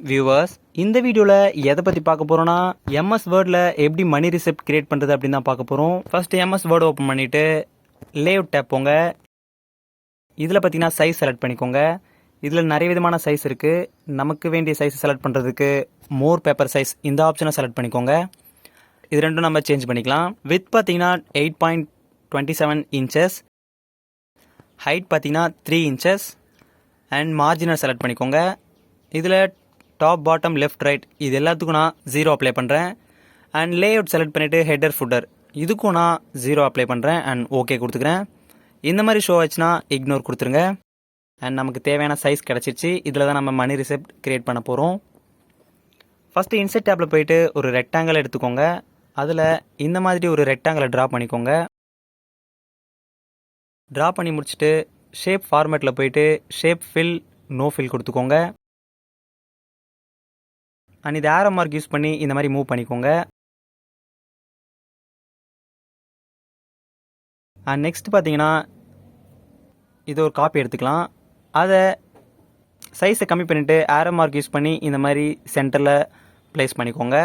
Viewers, இந்த வீடியோவில் எதை பற்றி பார்க்க போகிறோன்னா எம்எஸ் வேர்டில் எப்படி மணி ரிசிப்ட் கிரியேட் பண்ணுறது அப்படின்னு தான் பார்க்க போகிறோம். ஃபஸ்ட்டு எம்எஸ் வேர்டு ஓப்பன் பண்ணிவிட்டு லேஅவுட் டேப் போங்க. இதில் பார்த்தீங்கன்னா சைஸ் செலக்ட் பண்ணிக்கோங்க. இதில் நிறைய விதமான சைஸ் இருக்குது. நமக்கு வேண்டிய சைஸ் செலக்ட் பண்ணுறதுக்கு மோர் பேப்பர் சைஸ் இந்த ஆப்ஷனை செலக்ட் பண்ணிக்கோங்க. இது ரெண்டும் நம்ம சேஞ்ச் பண்ணிக்கலாம். வித் பார்த்தீங்கன்னா 8.27 இன்ச்சஸ், ஹைட் பார்த்தீங்கன்னா 3 இன்ச்சஸ் அண்ட் மார்ஜினை செலக்ட் பண்ணிக்கோங்க. இதில் டாப் பாட்டம் லெஃப்ட் ரைட் இது எல்லாத்துக்கும் நான் 0 அப்ளை பண்ணுறேன். அண்ட் லேஅவுட் செலக்ட் பண்ணிவிட்டு ஹெட்டர் ஃபுட்டர் இதுக்கும் நான் 0 அப்ளை பண்ணுறேன் அண்ட் ஓகே கொடுத்துக்கிறேன். இந்த மாதிரி ஷோ ஆச்சுன்னா இக்னோர் கொடுத்துருங்க. அண்ட் நமக்கு தேவையான சைஸ் கிடச்சிருச்சு. இதில் தான் நம்ம மணி ரிசிப்ட் கிரியேட் பண்ண போகிறோம். ஃபஸ்ட்டு இன்செர்ட் டேப்பில் போயிட்டு ஒரு ரெக்டாங்கிள் எடுத்துக்கோங்க. அதில் இந்த மாதிரி ஒரு ரெக்டாங்கிளை ட்ரா பண்ணிக்கோங்க. ட்ரா பண்ணி முடிச்சுட்டு ஷேப் ஃபார்மேட்டில் போயிட்டு ஷேப் ஃபில் நோ ஃபில் கொடுத்துக்கோங்க. அண்ட் இது ஆரோ மார்க் யூஸ் பண்ணி இந்த மாதிரி மூவ் பண்ணிக்கோங்க. அண்ட் நெக்ஸ்ட் பார்த்தீங்கன்னா இது ஒரு காப்பி எடுத்துக்கலாம். அதை சைஸை கம்மி பண்ணிவிட்டு ஆரோ மார்க் யூஸ் பண்ணி இந்த மாதிரி சென்டரில் ப்ளேஸ் பண்ணிக்கோங்க.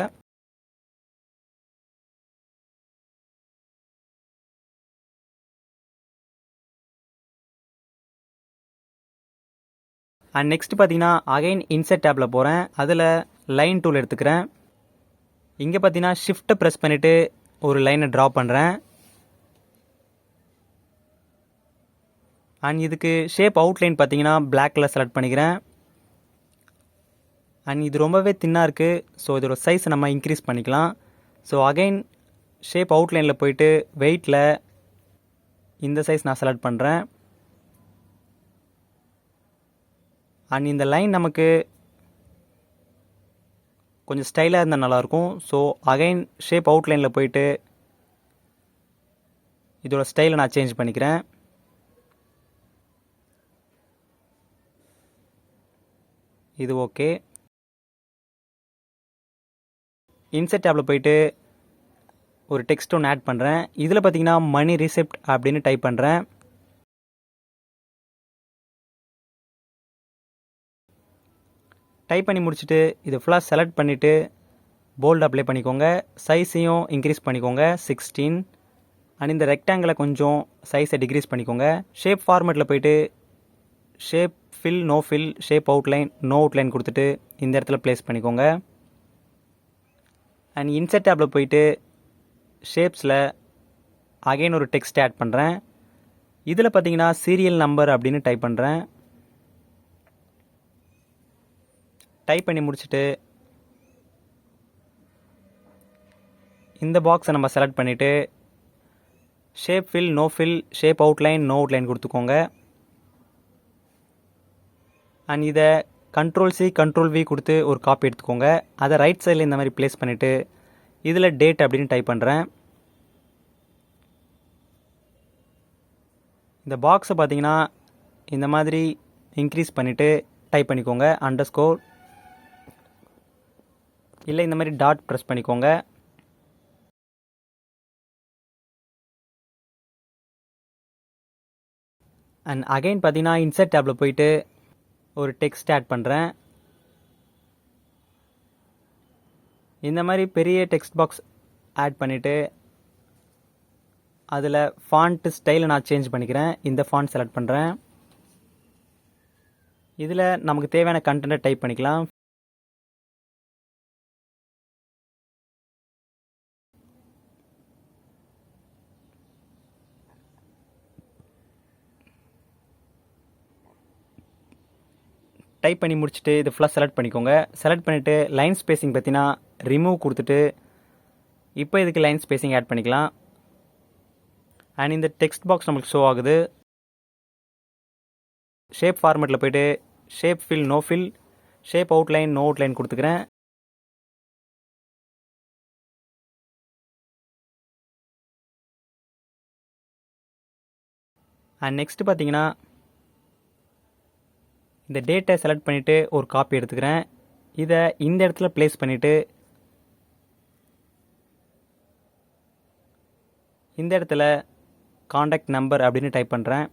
அண்ட் நெக்ஸ்ட் பார்த்தீங்கன்னா அகைன் இன்செர்ட் டேப்பில் போகிறேன். அதில் லைன் டூல் எடுத்துக்கிறேன். இங்கே பார்த்தீங்கன்னா ஷிஃப்ட்டை ப்ரெஸ் பண்ணிவிட்டு ஒரு லைனை ட்ரா பண்ணுறேன். அண்ட் இதுக்கு ஷேப் அவுட்லைன் பார்த்தீங்கன்னா பிளாக் கலர் செலக்ட் பண்ணிக்கிறேன். அண்ட் இது ரொம்பவே தின்னாக இருக்குது. ஸோ இதோட சைஸை நம்ம இன்க்ரீஸ் பண்ணிக்கலாம். ஸோ அகைன் ஷேப் அவுட்லைனில் போயிட்டு வெயிட்டில் இந்த சைஸ் நான் செலக்ட் பண்ணுறேன். அண்ட் இந்த லைன் நமக்கு கொஞ்சம் ஸ்டைலாக இருந்தால் நல்லாயிருக்கும். ஸோ அகைன் ஷேப் அவுட்லைனில் போயிட்டு இதோட ஸ்டைலை நான் சேஞ்ச் பண்ணிக்கிறேன். இது ஓகே. இன்செர்ட் டேப்பில் போயிட்டு ஒரு டெக்ஸ்ட் ஒன்று ஆட் பண்ணுறேன். இதில் பார்த்தீங்கன்னா மணி ரிசிப்ட் அப்படின்னு டைப் பண்ணுறேன். டைப் பண்ணி முடிச்சுட்டு இது ஃபுல்லாக செலக்ட் பண்ணிவிட்டு போல்டு அப்ளை பண்ணிக்கோங்க. சைஸையும் இன்க்ரீஸ் பண்ணிக்கோங்க 16. அண்ட் இந்த ரெக்டாங்கிளை கொஞ்சம் சைஸை டிக்ரீஸ் பண்ணிக்கோங்க. ஷேப் ஃபார்மேட்டில் போயிட்டு shape fill no fill shape outline no outline கொடுத்துட்டு இந்த இடத்துல ப்ளேஸ் பண்ணிக்கோங்க. அண்ட் இன்செர்ட் டேப்பில் போயிட்டு ஷேப்ஸில் அகைன் ஒரு டெக்ஸ்ட் ஆட் பண்ணுறேன். இதில் பார்த்தீங்கன்னா சீரியல் நம்பர் அப்படின்னு டைப் பண்ணுறேன். டைப் பண்ணி முடிச்சுட்டு இந்த பாக்ஸை நம்ம செலக்ட் பண்ணிவிட்டு shape fill no fill shape outline no outline கொடுத்துக்கோங்க. அண்ட் இதை Ctrl+C Ctrl+V கொடுத்து ஒரு காப்பி எடுத்துக்கோங்க. அதை ரைட் சைடில் இந்த மாதிரி ப்ளேஸ் பண்ணிவிட்டு இதில் டேட் அப்படின்னு டைப் பண்ணுறேன். இந்த பாக்ஸை பார்த்தீங்கன்னா இந்த மாதிரி இன்க்ரீஸ் பண்ணிவிட்டு டைப் பண்ணிக்கோங்க அண்டர்ஸ்கோர் இல்லை இந்த மாதிரி டாட் ப்ரெஸ் பண்ணிக்கோங்க. அண்ட் அகைன் பார்த்தீங்கன்னா இன்செர்ட் டேப்பில் போயிட்டு ஒரு டெக்ஸ்ட் ஆட் பண்ணுறேன். இந்த மாதிரி பெரிய டெக்ஸ்ட் பாக்ஸ் ஆட் பண்ணிவிட்டு அதில் ஃபாண்ட் ஸ்டைலை நான் சேஞ்ச் பண்ணிக்கிறேன். இந்த ஃபாண்ட் செலக்ட் பண்ணுறேன். இதில் நமக்கு தேவையான கண்டென்ட்டை டைப் பண்ணிக்கலாம். டைப் பண்ணி முடிச்சுட்டு இது ஃபுல்லாக செலக்ட் பண்ணிக்கோங்க. செலக்ட் பண்ணிவிட்டு லைன் ஸ்பேசிங் பார்த்தீங்கன்னா ரிமூவ் கொடுத்துட்டு இப்போ இதுக்கு லைன் ஸ்பேசிங் ஆட் பண்ணிக்கலாம். அண்ட் இந்த டெக்ஸ்ட் பாக்ஸ் நம்மளுக்கு ஷோ ஆகுது. ஷேப் ஃபார்மேட்டில் போயிட்டு shape fill no fill shape outline no outline கொடுத்துக்கிறேன். அண்ட் நெக்ஸ்ட் பார்த்தீங்கன்னா இந்த டேட்டை செலக்ட் பண்ணிவிட்டு ஒரு காப்பி எடுத்துக்கிறேன். இதை இந்த இடத்துல ப்ளேஸ் பண்ணிவிட்டு இந்த இடத்துல காண்டாக்ட் நம்பர் அப்படின்னு டைப் பண்ணுறேன்.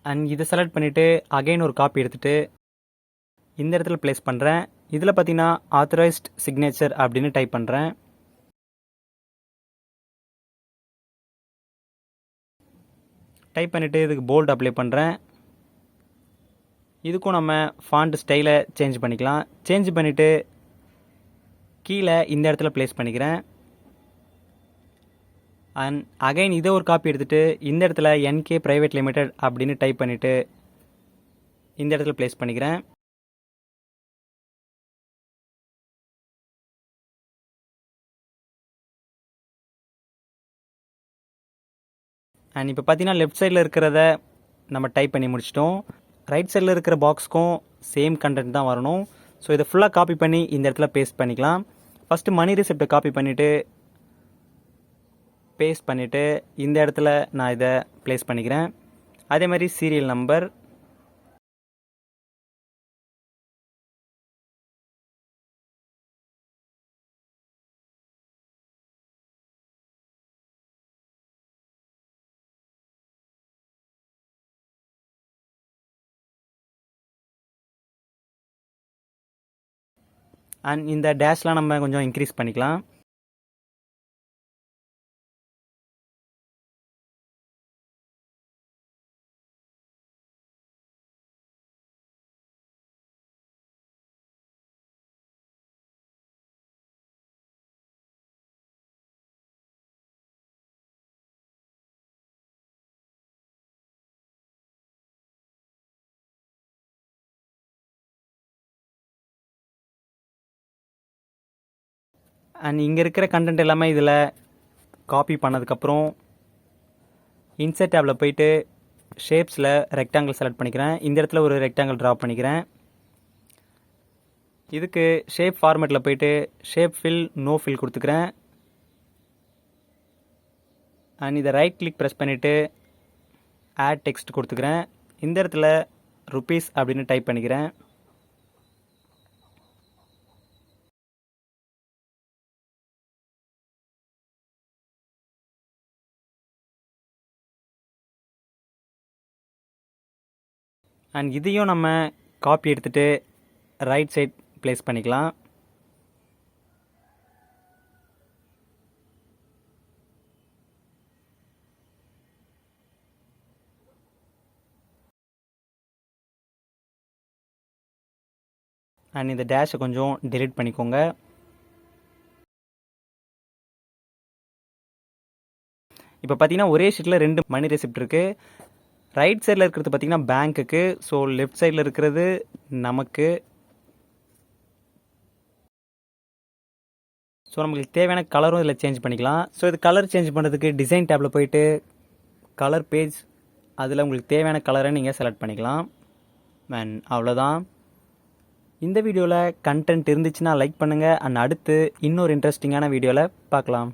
அண்ட் இதை செலக்ட் பண்ணிவிட்டு அகைன் ஒரு காப்பி எடுத்துகிட்டு இந்த இடத்துல ப்ளேஸ் பண்ணுறேன். இதில் பார்த்தீங்கன்னா ஆத்தரைஸ்ட் சிக்னேச்சர் அப்படின்னு டைப் பண்ணுறேன். டைப் பண்ணிவிட்டு இதுக்கு போல்ட் அப்ளை பண்ணுறேன். இதுக்கும் நம்ம ஃபாண்ட் ஸ்டைலை சேஞ்ச் பண்ணிக்கலாம். சேஞ்ச் பண்ணிவிட்டு கீழே இந்த இடத்துல ப்ளேஸ் பண்ணிக்கிறேன். அண்ட் அகைன் இதை ஒரு காப்பி எடுத்துகிட்டு இந்த இடத்துல NK பிரைவேட் லிமிடெட் அப்படின்னு டைப் பண்ணிவிட்டு இந்த இடத்துல ப்ளேஸ் பண்ணிக்கிறேன். அண்ட் இப்போ பார்த்தீங்கன்னா லெஃப்ட் சைடில் இருக்கிறத நம்ம டைப் பண்ணி முடிச்சிட்டோம். ரைட் சைடில் இருக்கிற பாக்ஸ்க்கும் சேம் கண்டென்ட் தான் வரணும். ஸோ இதை ஃபுல்லாக காப்பி பண்ணி இந்த இடத்துல பேஸ்ட் பண்ணிக்கலாம். ஃபஸ்ட்டு மணி ரிசிப்டை காப்பி பண்ணிவிட்டு பேஸ்ட் பண்ணிவிட்டு இந்த இடத்துல நான் இதை ப்ளேஸ் பண்ணிக்கிறேன். அதே மாதிரி சீரியல் நம்பர், அண்ட் இந்த டேஷ்லாம் நம்ம கொஞ்சம் இன்க்ரீஸ் பண்ணிக்கலாம். அண்ட் இங்கே இருக்கிற கண்டென்ட் எல்லாமே இதில் காப்பி பண்ணதுக்கப்புறம் இன்சர்ட் டேபில் போயிட்டு ஷேப்ஸில் ரெக்டாங்கிள் செலக்ட் பண்ணிக்கிறேன். இந்த இடத்துல ஒரு ரெக்டாங்கிள் ட்ரா பண்ணிக்கிறேன். இதுக்கு ஷேப் ஃபார்மேட்டில் போயிட்டு ஷேப் ஃபில் நோ ஃபில் கொடுத்துக்கிறேன். அண்ட் இதை ரைட் கிளிக் ப்ரெஸ் பண்ணிவிட்டு ஆட் டெக்ஸ்ட் கொடுத்துக்கிறேன். இந்த இடத்துல ருபீஸ் அப்படின்னு டைப் பண்ணிக்கிறேன். அண்ட் இதையும் நம்ம காப்பி எடுத்துகிட்டு ரைட் சைட் ப்ளேஸ் பண்ணிக்கலாம். அண்ட் இந்த டேஷை கொஞ்சம் டெலீட் பண்ணிக்கோங்க. இப்போ பார்த்தீங்கன்னா ஒரே ஷீட்டில் 2 மணி ரெசிப்ட் இருக்குது. ரைட் சைடில் இருக்கிறது பார்த்தீங்கன்னா பேங்க்குக்கு, ஸோ லெஃப்ட் சைடில் இருக்கிறது நமக்கு. ஸோ நம்மளுக்கு தேவையான கலரும் இதில் சேஞ்ச் பண்ணிக்கலாம். ஸோ இது கலர் சேஞ்ச் பண்ணுறதுக்கு டிசைன் டேப்பில் போயிட்டு கலர் பேஜ், அதில் உங்களுக்கு தேவையான கலரை நீங்கள் செலக்ட் பண்ணிக்கலாம். அண்ட் அவ்வளோதான். இந்த வீடியோவில் கண்டென்ட் இருந்துச்சுன்னா லைக் பண்ணுங்கள். அண்ட் அடுத்து இன்னொரு இன்ட்ரெஸ்டிங்கான வீடியோவில் பார்க்கலாம்.